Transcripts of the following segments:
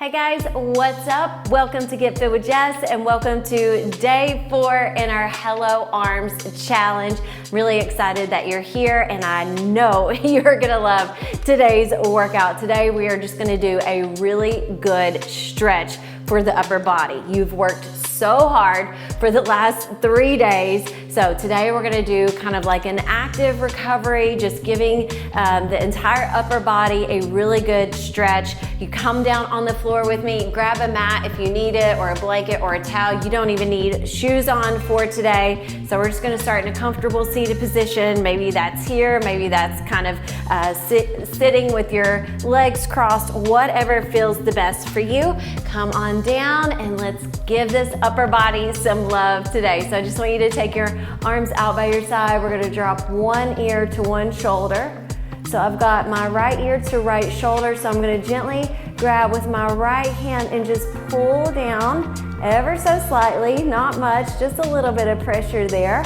Hey guys, what's up? Welcome to Get Fit with Jess and welcome to day 4 in our Hello Arms Challenge. Really excited that you're here and I know you're gonna love today's workout. Today we are just gonna do a really good stretch for the upper body. You've worked so hard for the last 3 days. So today we're gonna do kind of like an active recovery, just giving the entire upper body a really good stretch. You come down on the floor with me, grab a mat if you need it, or a blanket or a towel. You don't even need shoes on for today. So we're just gonna start in a comfortable seated position. Maybe that's here, maybe that's kind of sitting with your legs crossed, whatever feels the best for you. Come on down and let's give this upper body some love today. So I just want you to take your arms out by your side. We're gonna drop one ear to one shoulder. So I've got my right ear to right shoulder, so I'm gonna gently grab with my right hand and just pull down ever so slightly, not much, just a little bit of pressure there.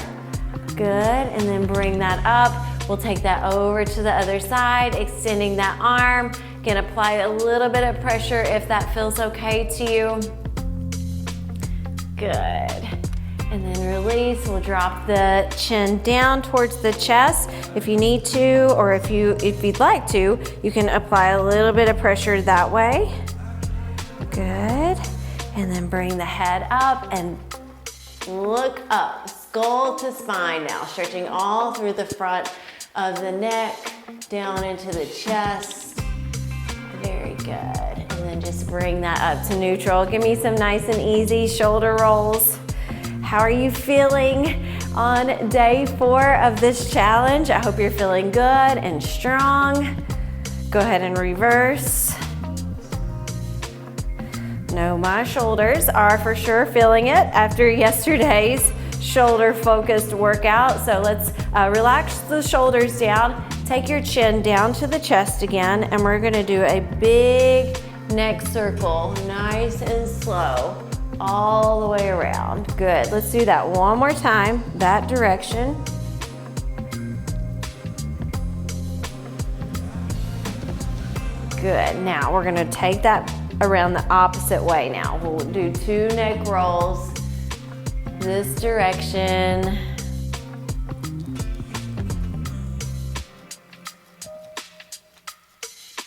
Good, and then bring that up. We'll take that over to the other side, extending that arm. Again, apply a little bit of pressure if that feels okay to you. Good. And then release. We'll drop the chin down towards the chest. If you need to, or if you'd like to, you can apply a little bit of pressure that way. Good. And then bring the head up and look up, skull to spine now, stretching all through the front of the neck, down into the chest. Very good. And then just bring that up to neutral. Give me some nice and easy shoulder rolls. How are you feeling on day 4 of this challenge? I hope you're feeling good and strong. Go ahead and reverse. No, my shoulders are for sure feeling it after yesterday's shoulder focused workout. So let's relax the shoulders down. Take your chin down to the chest again, and we're gonna do a big neck circle, nice and slow, all the way around. Good, let's do that one more time, that direction. Good, now we're gonna take that around the opposite way now. We'll do 2 neck rolls, this direction.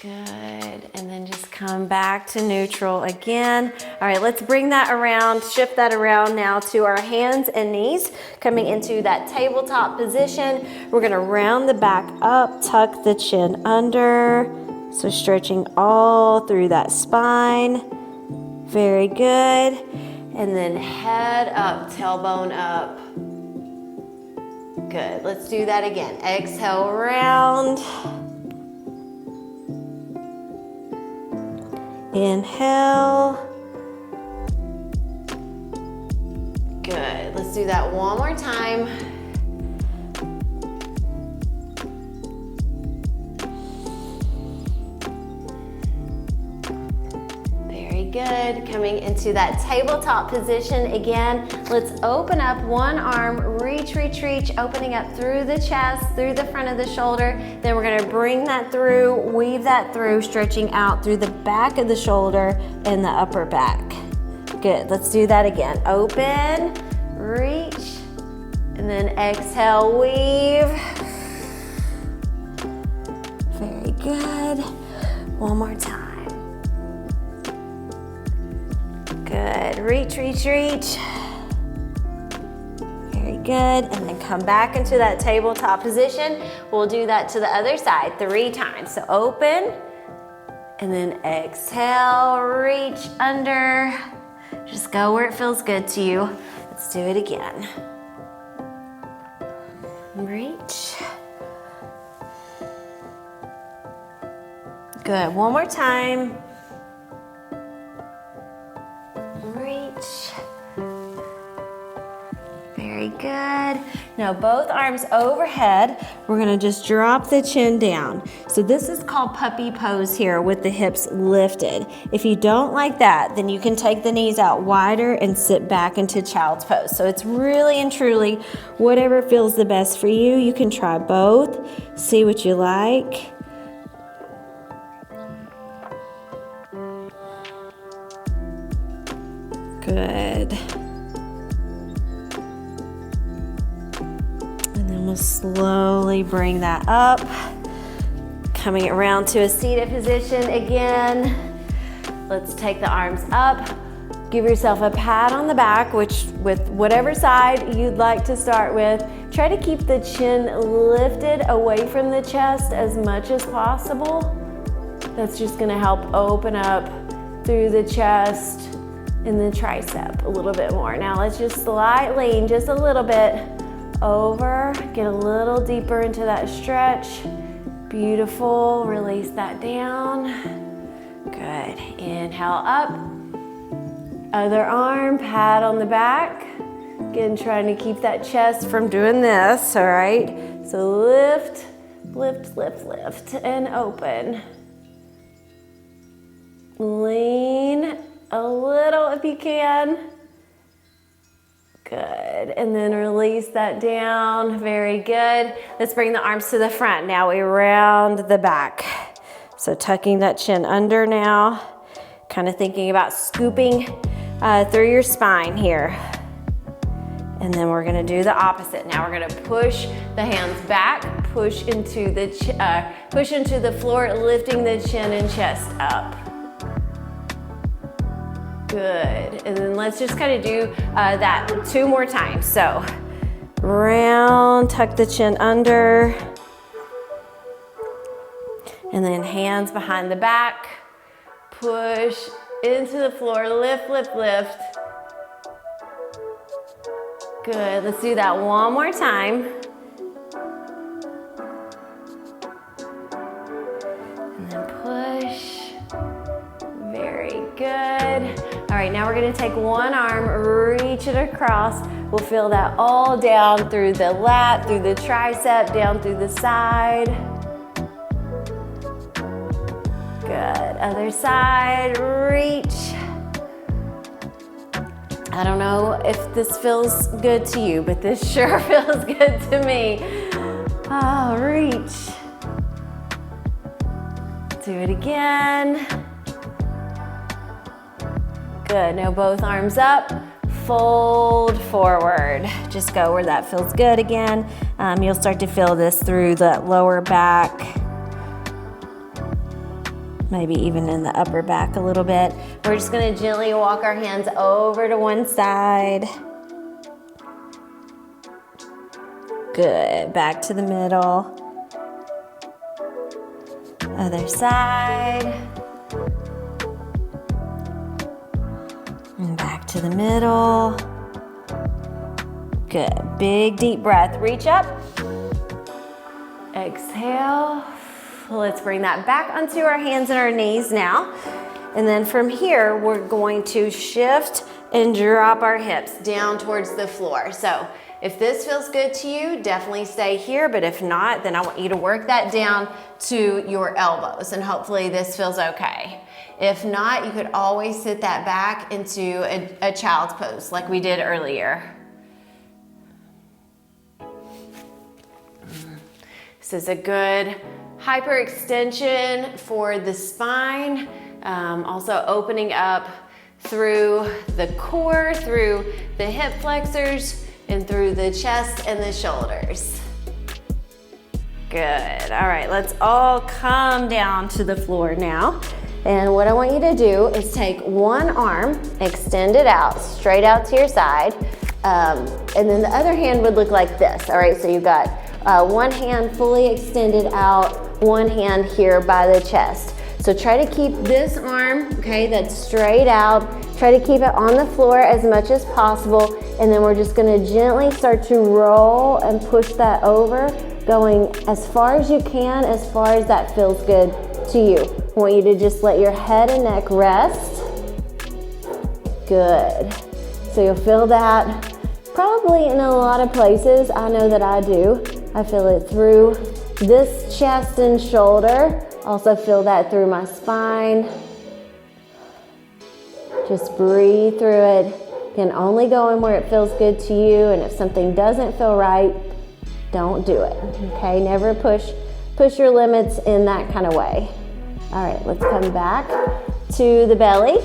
Good, and then just come back to neutral again. All right, let's bring that around, shift that around now to our hands and knees, coming into that tabletop position. We're gonna round the back up, tuck the chin under, so stretching all through that spine. Very good. And then head up, tailbone up. Good, let's do that again. Exhale, round. Inhale. Good. Let's do that one more time. Very good. Coming into that tabletop position again. Let's open up one arm, reach, reach, reach, opening up through the chest, through the front of the shoulder. Then we're gonna bring that through, weave that through, stretching out through the back of the shoulder and the upper back. Good, let's do that again. Open, reach, and then exhale, weave. Very good. One more time. Good, reach, reach, reach. Very good, and then come back into that tabletop position. We'll do that to the other side 3 times. So open, and then exhale, reach under. Just go where it feels good to you. Let's do it again. Reach. Good, one more time. Reach. Very good. Now both arms overhead. We're gonna just drop the chin down. So this is called puppy pose here with the hips lifted. If you don't like that, then you can take the knees out wider and sit back into child's pose. So it's really and truly whatever feels the best for you. You can try both, see what you like. Good. And then we'll slowly bring that up. Coming around to a seated position again. Let's take the arms up. Give yourself a pat on the back, with whatever side you'd like to start with. Try to keep the chin lifted away from the chest as much as possible. That's just gonna help open up through the chest and the tricep a little bit more. Now let's just lean just a little bit over, get a little deeper into that stretch. Beautiful, release that down. Good, inhale up. Other arm, pat on the back. Again, trying to keep that chest from doing this, all right? So lift, lift, lift, lift, and open. Lean a little if you can. Good, and then release that down, very good. Let's bring the arms to the front. Now we round the back. So tucking that chin under now, kind of thinking about scooping through your spine here. And then we're gonna do the opposite. Now we're gonna push the hands back, push into the floor, lifting the chin and chest up. Good, and then let's just kind of do that 2 more times. So round, tuck the chin under, and then hands behind the back, push into the floor, lift, lift, lift. Good, let's do that one more time. And then push, very good. All right, now we're gonna take one arm, reach it across. We'll feel that all down through the lat, through the tricep, down through the side. Good, other side, reach. I don't know if this feels good to you, but this sure feels good to me. Oh, reach. Do it again. Good, now both arms up, fold forward. Just go where that feels good again. You'll start to feel this through the lower back, maybe even in the upper back a little bit. We're just gonna gently walk our hands over to one side. Good, back to the middle. Other side. And back to the middle. Good, big deep breath. Reach up. Exhale. Let's bring that back onto our hands and our knees now. And then from here, we're going to shift and drop our hips down towards the floor. So if this feels good to you, definitely stay here. But if not, then I want you to work that down to your elbows. And hopefully this feels okay. If not, you could always sit that back into a child's pose like we did earlier. This is a good hyperextension for the spine, also opening up through the core, through the hip flexors, and through the chest and the shoulders. Good, all right, let's all come down to the floor now. And what I want you to do is take one arm, extend it out, straight out to your side, and then the other hand would look like this, all right? So you've got one hand fully extended out, one hand here by the chest. So try to keep this arm, okay, that's straight out. Try to keep it on the floor as much as possible, and then we're just gonna gently start to roll and push that over, going as far as you can, as far as that feels good to you. I want you to just let your head and neck rest. Good. So you'll feel that probably in a lot of places. I know that I do. I feel it through this chest and shoulder. Also feel that through my spine. Just breathe through it. You can only go in where it feels good to you, and if something doesn't feel right, don't do it, okay? Never push your limits in that kind of way. All right, let's come back to the belly,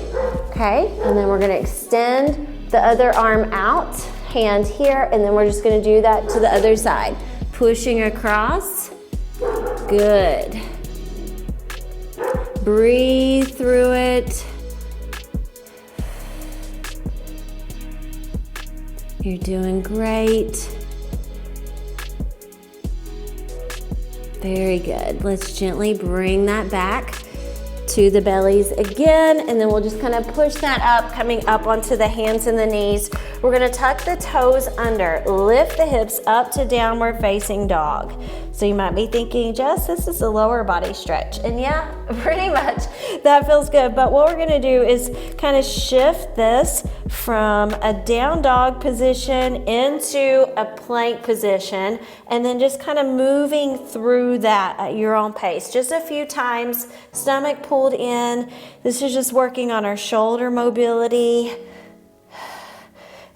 okay? And then we're gonna extend the other arm out, hand here, and then we're just gonna do that to the other side. Pushing across, good. Breathe through it. You're doing great. Very good. Let's gently bring that back to the bellies again, and then we'll just kind of push that up, coming up onto the hands and the knees. We're gonna tuck the toes under, lift the hips up to downward facing dog. So you might be thinking, Jess, this is a lower body stretch. And yeah, pretty much, that feels good. But what we're gonna do is kind of shift this from a down dog position into a plank position, and then just kind of moving through that at your own pace. Just a few times, stomach pulled in. This is just working on our shoulder mobility.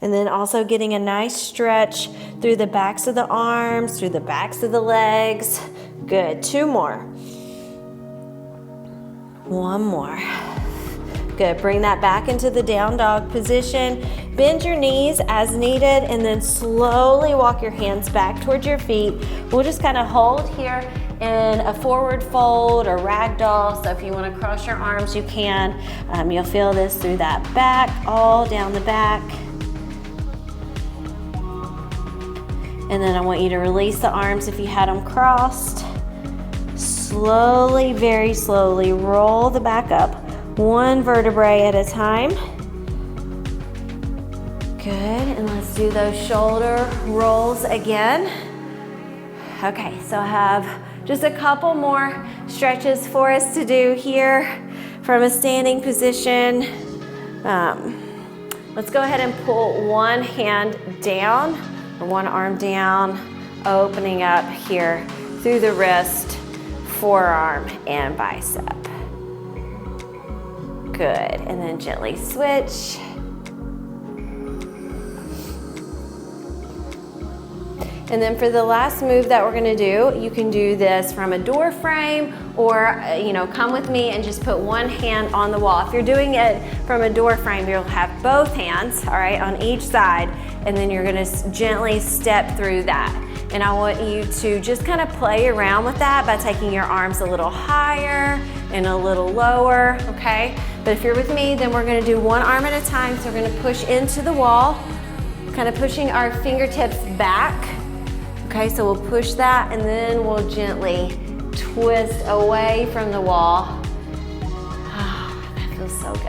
And then also getting a nice stretch through the backs of the arms, through the backs of the legs. Good, 2 more. 1 more. Good, bring that back into the down dog position. Bend your knees as needed, and then slowly walk your hands back towards your feet. We'll just kind of hold here in a forward fold or ragdoll. So if you want to cross your arms, you can. You'll feel this through that back, all down the back. And then I want you to release the arms if you had them crossed. Slowly, very slowly, roll the back up, 1 vertebrae at a time. Good, and let's do those shoulder rolls again. Okay, so I have just a couple more stretches for us to do here from a standing position. Let's go ahead and pull one hand down, or one arm down, opening up here through the wrist, forearm, and bicep. Good, and then gently switch. And then for the last move that we're gonna do, you can do this from a door frame, or come with me and just put one hand on the wall. If you're doing it from a door frame, you'll have both hands, all right, on each side, and then you're gonna gently step through that. And I want you to just kind of play around with that by taking your arms a little higher and a little lower, okay? But if you're with me, then we're gonna do one arm at a time. So we're gonna push into the wall, kind of pushing our fingertips back. Okay, so we'll push that, and then we'll gently twist away from the wall. Oh, that feels so good.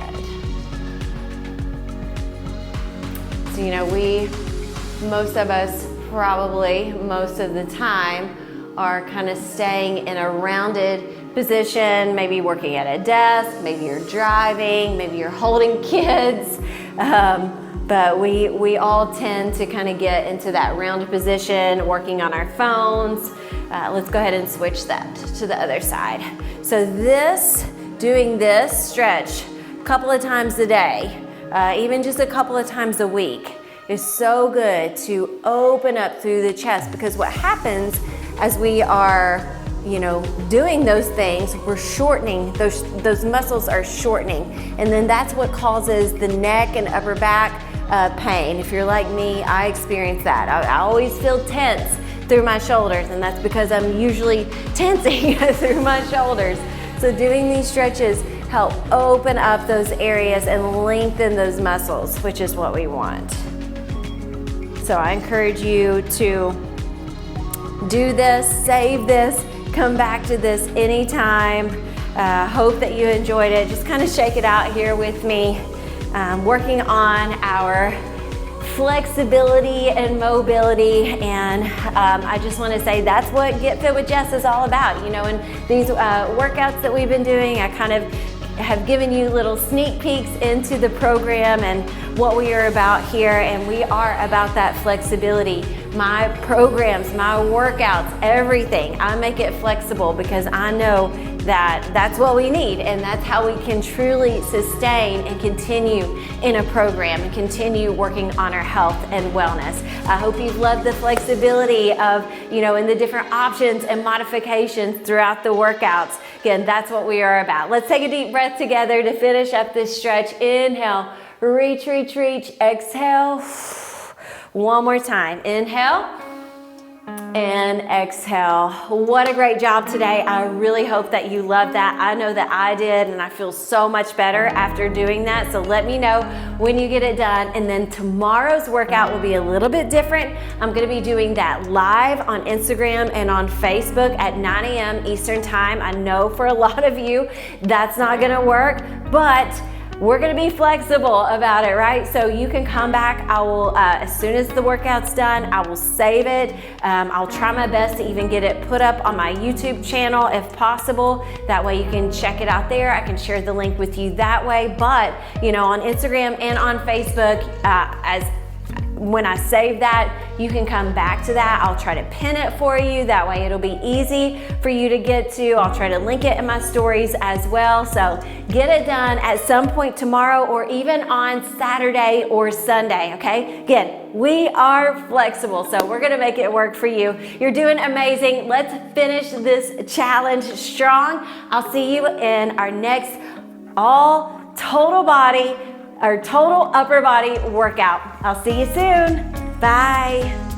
So, most of us probably, most of the time, are kind of staying in a rounded position, maybe working at a desk, maybe you're driving, maybe you're holding kids. But we all tend to kind of get into that rounded position, working on our phones. Let's go ahead and switch that to the other side. So doing this stretch a couple of times a day, even just a couple of times a week, is so good to open up through the chest, because what happens as we are doing those things, we're shortening, those muscles are shortening. And then that's what causes the neck and upper back pain. If you're like me, I experience that. I always feel tense through my shoulders, and that's because I'm usually tensing through my shoulders. So doing these stretches help open up those areas and lengthen those muscles, which is what we want. So I encourage you to do this, save this, come back to this anytime. Hope that you enjoyed it. Just kind of shake it out here with me. Working on our flexibility and mobility, and I just want to say that's what Get Fit with Jess is all about. And these workouts that we've been doing, I kind of have given you little sneak peeks into the program and what we are about here, and we are about that flexibility. My programs, my workouts, everything, I make it flexible because I know that that's what we need, and that's how we can truly sustain and continue in a program and continue working on our health and wellness. I hope you've loved the flexibility of, and the different options and modifications throughout the workouts. again, that's what we are about. Let's take a deep breath together to finish up this stretch. Inhale, reach, reach, reach. Exhale. One more time. Inhale and exhale. What a great job today. I really hope that you loved that. I know that I did, and I feel so much better after doing that. So let me know when you get it done. And then tomorrow's workout will be a little bit different. I'm going to be doing that live on Instagram and on Facebook at 9 a.m. Eastern time. I know for a lot of you that's not going to work, but we're gonna be flexible about it, right? So you can come back. I will, as soon as the workout's done, I will save it. I'll try my best to even get it put up on my YouTube channel if possible. That way you can check it out there. I can share the link with you that way. But, you know, on Instagram and on Facebook, when I save that, you can come back to that. I'll try to pin it for you. That way it'll be easy for you to get to. I'll try to link it in my stories as well. So get it done at some point tomorrow or even on Saturday or Sunday, okay? Again, we are flexible, so we're gonna make it work for you. You're doing amazing. Let's finish this challenge strong. I'll see you in our next all total body or total upper body workout. I'll see you soon. Bye.